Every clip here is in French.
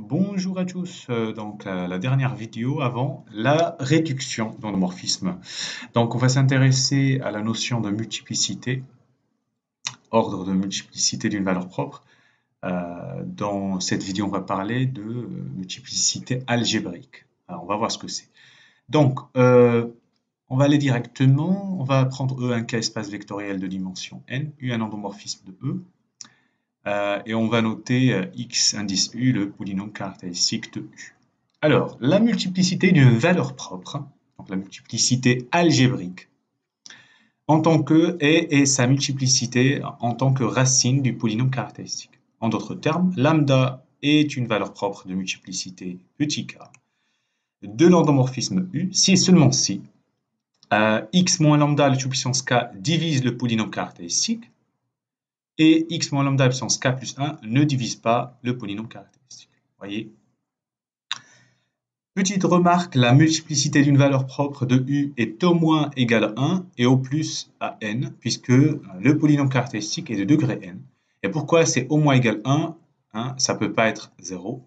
Bonjour à tous, donc la dernière vidéo avant la réduction d'endomorphisme. Donc on va s'intéresser à la notion de multiplicité, ordre de multiplicité d'une valeur propre. Dans cette vidéo on va parler de multiplicité algébrique. Alors on va voir ce que c'est. Donc on va aller directement, on va prendre E un K espace vectoriel de dimension n, U un endomorphisme de E. Et on va noter x indice U, le polynôme caractéristique de U. Alors, la multiplicité d'une valeur propre, donc la multiplicité algébrique, en tant que et sa multiplicité en tant que racine du polynôme caractéristique. En d'autres termes, lambda est une valeur propre de multiplicité petit k de l'endomorphisme U si et seulement si x moins lambda à la puissance k divise le polynôme caractéristique et x moins lambda puissance k plus 1 ne divise pas le polynôme caractéristique. Voyez. Petite remarque, la multiplicité d'une valeur propre de U est au moins égale à 1 et au plus à n, puisque le polynôme caractéristique est de degré n. Et pourquoi c'est au moins égal à 1, ça ne peut pas être 0?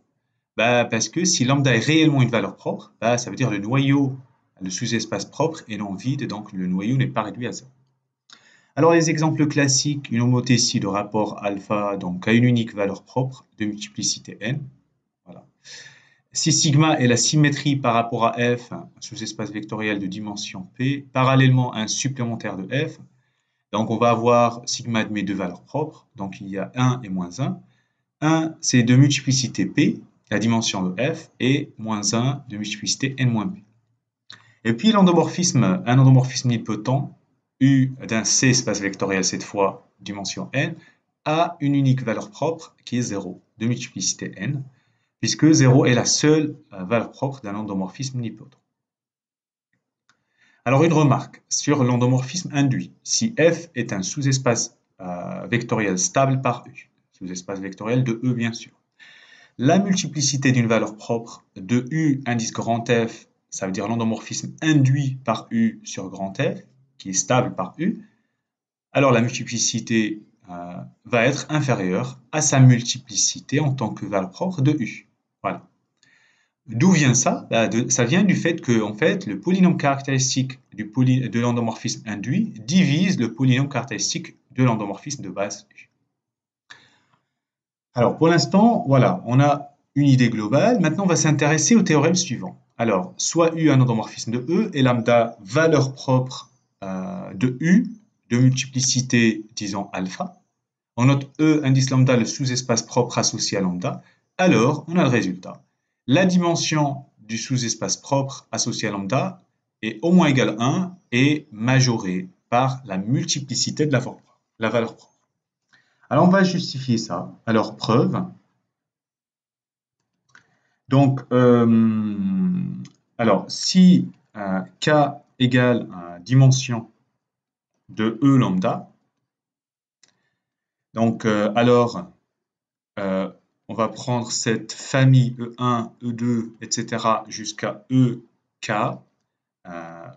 Parce que si lambda est réellement une valeur propre, ça veut dire le noyau, le sous-espace propre est non vide, donc le noyau n'est pas réduit à 0. Alors les exemples classiques, une homothétie de rapport alpha donc à une unique valeur propre de multiplicité n. Voilà. Si sigma est la symétrie par rapport à f, un sous-espace vectoriel de dimension p, parallèlement à un supplémentaire de f, donc on va avoir sigma de mes deux valeurs propres, donc il y a 1 et moins 1. 1 c'est de multiplicité p, la dimension de f, et moins 1 de multiplicité n-p. Et puis l'endomorphisme, un endomorphisme nilpotent, U d'un C espace vectoriel cette fois, dimension n, a une unique valeur propre qui est 0 de multiplicité n, puisque 0 est la seule valeur propre d'un endomorphisme nilpotent. Alors une remarque sur l'endomorphisme induit. Si f est un sous-espace vectoriel stable par U, sous-espace vectoriel de E bien sûr, la multiplicité d'une valeur propre de U indice grand F, ça veut dire l'endomorphisme induit par U sur grand F, qui est stable par U, alors la multiplicité va être inférieure à sa multiplicité en tant que valeur propre de U. Voilà. D'où vient ça? Ça vient du fait que en fait, le polynôme caractéristique de l'endomorphisme induit divise le polynôme caractéristique de l'endomorphisme de base U. Alors pour l'instant, voilà, on a une idée globale. Maintenant, on va s'intéresser au théorème suivant. Alors, soit U un endomorphisme de E et lambda valeur propre de U de multiplicité, disons alpha. On note E indice lambda le sous-espace propre associé à lambda. Alors, on a le résultat. La dimension du sous-espace propre associé à lambda est au moins égale à 1 et majorée par la multiplicité de la valeur propre. Alors, on va justifier ça. Alors, preuve. Donc, alors, si k égale dimension de E lambda, donc alors, on va prendre cette famille E1, E2, etc. jusqu'à EK,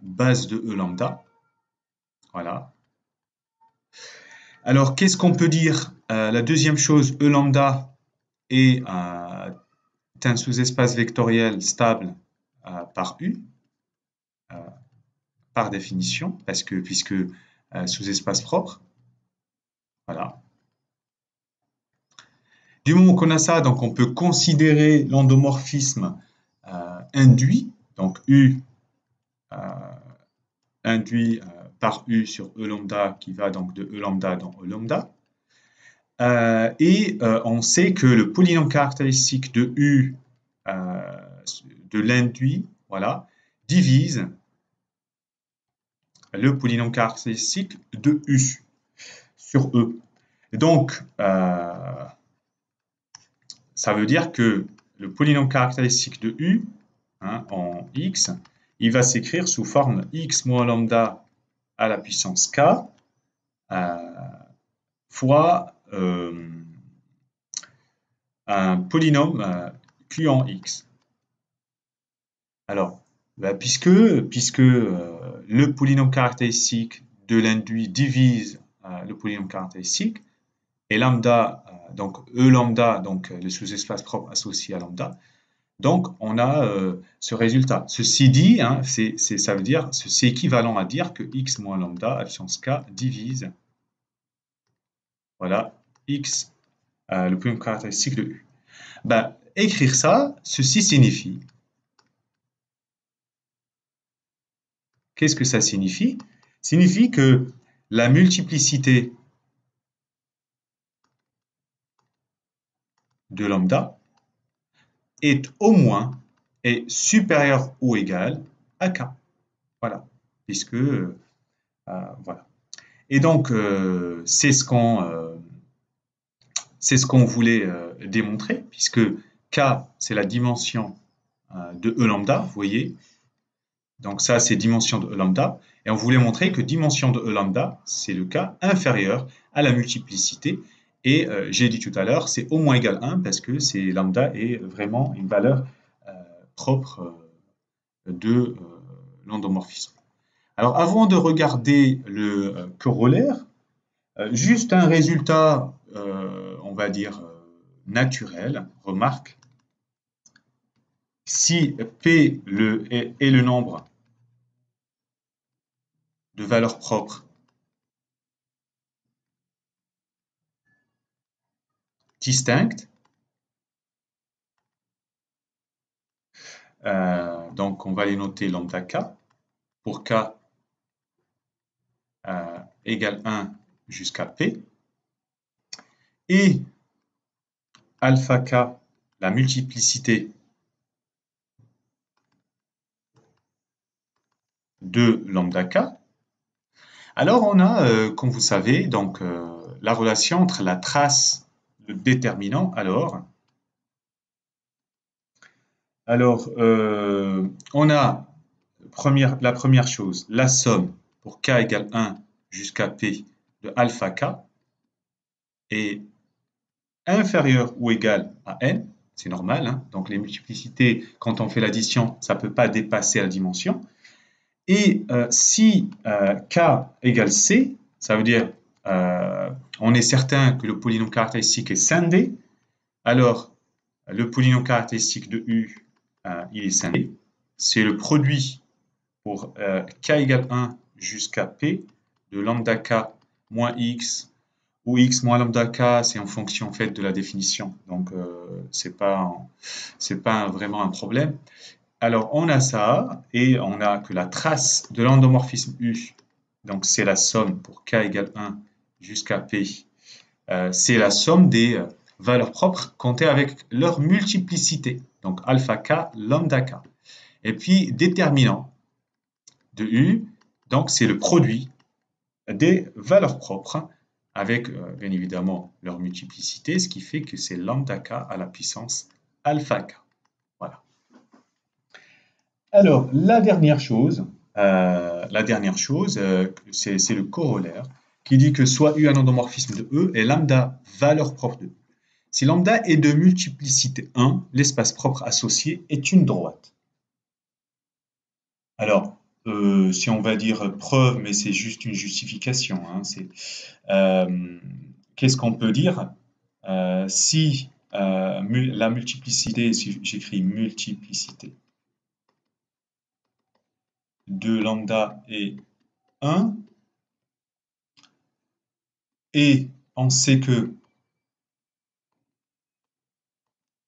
base de E lambda. Voilà. Alors, qu'est-ce qu'on peut dire? La deuxième chose, E lambda est un sous-espace vectoriel stable par U, par définition, puisque sous-espace propre. Voilà. Du moment qu'on a ça, donc on peut considérer l'endomorphisme induit, donc U induit par U sur E lambda qui va donc de E lambda dans E lambda. On sait que le polynôme caractéristique de U de l'induit, voilà, divise le polynôme caractéristique de U sur E. Et donc, ça veut dire que le polynôme caractéristique de U, en x, il va s'écrire sous forme x moins lambda à la puissance k fois un polynôme q en x. Alors, puisque le polynôme caractéristique de l'induit divise le polynôme caractéristique, et lambda donc E lambda, donc le sous-espace propre associé à lambda. Donc, on a ce résultat. Ceci dit, hein, ça veut dire, c'est équivalent à dire que x moins lambda à puissance k divise, voilà, x, le polynôme caractéristique de U. Ben, écrire ça, ceci signifie, qu'est-ce que ça signifie? Signifie que la multiplicité de lambda est au moins est supérieure ou égale à k. Voilà, puisque voilà. Et donc c'est ce qu'on voulait démontrer, puisque k c'est la dimension de E lambda, vous voyez. Donc ça c'est dimension de E lambda, et on voulait montrer que dimension de E lambda c'est le cas inférieur à la multiplicité. Et j'ai dit tout à l'heure, c'est au moins égal 1 parce que c'est lambda est vraiment une valeur propre de l'endomorphisme. Alors avant de regarder le corollaire, juste un résultat, on va dire, naturel, remarque, si P est le nombre de valeurs propres distinctes, donc on va les noter lambda k, pour k égale 1 jusqu'à P, et alpha k, la multiplicité de lambda k, alors on a, comme vous savez, donc la relation entre la trace, le déterminant, alors on a la première chose, la somme pour k égale 1 jusqu'à p de alpha k est inférieure ou égale à n, c'est normal, hein, donc les multiplicités, quand on fait l'addition, ça ne peut pas dépasser la dimension. Et si k égale c, ça veut dire on est certain que le polynôme caractéristique est scindé, alors le polynôme caractéristique de U, il est scindé. C'est le produit pour k égale 1 jusqu'à p de lambda k moins x, où x moins lambda k, c'est en fonction en fait, de la définition. Donc, ce n'est pas vraiment un problème. Alors, on a ça, et on a que la trace de l'endomorphisme U, donc c'est la somme pour k égale 1 jusqu'à p, c'est la somme des valeurs propres comptées avec leur multiplicité, donc alpha k, lambda k. Et puis, déterminant de U, donc c'est le produit des valeurs propres avec, bien évidemment, leur multiplicité, ce qui fait que c'est lambda k à la puissance alpha k. Voilà. Alors, la dernière chose, c'est le corollaire qui dit que soit U un endomorphisme de E et lambda valeur propre de E. Si lambda est de multiplicité 1, l'espace propre associé est une droite. Alors, si on va dire preuve, mais c'est juste une justification, hein, qu'est-ce qu'on peut dire si la multiplicité, si j'écris multiplicité de lambda est 1, et on sait que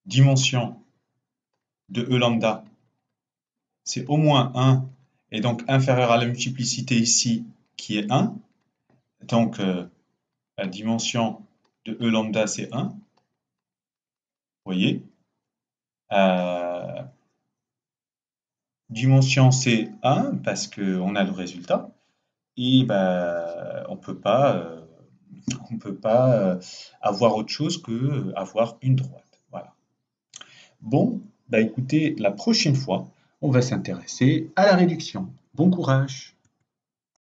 dimension de E lambda, c'est au moins 1, et donc inférieur à la multiplicité ici, qui est 1. Donc, la dimension de E lambda, c'est 1. Vous voyez dimension c'est 1, parce qu'on a le résultat. Et ben, on peut pas avoir autre chose que avoir une droite. Voilà. Bon, bah écoutez, la prochaine fois, on va s'intéresser à la réduction. Bon courage!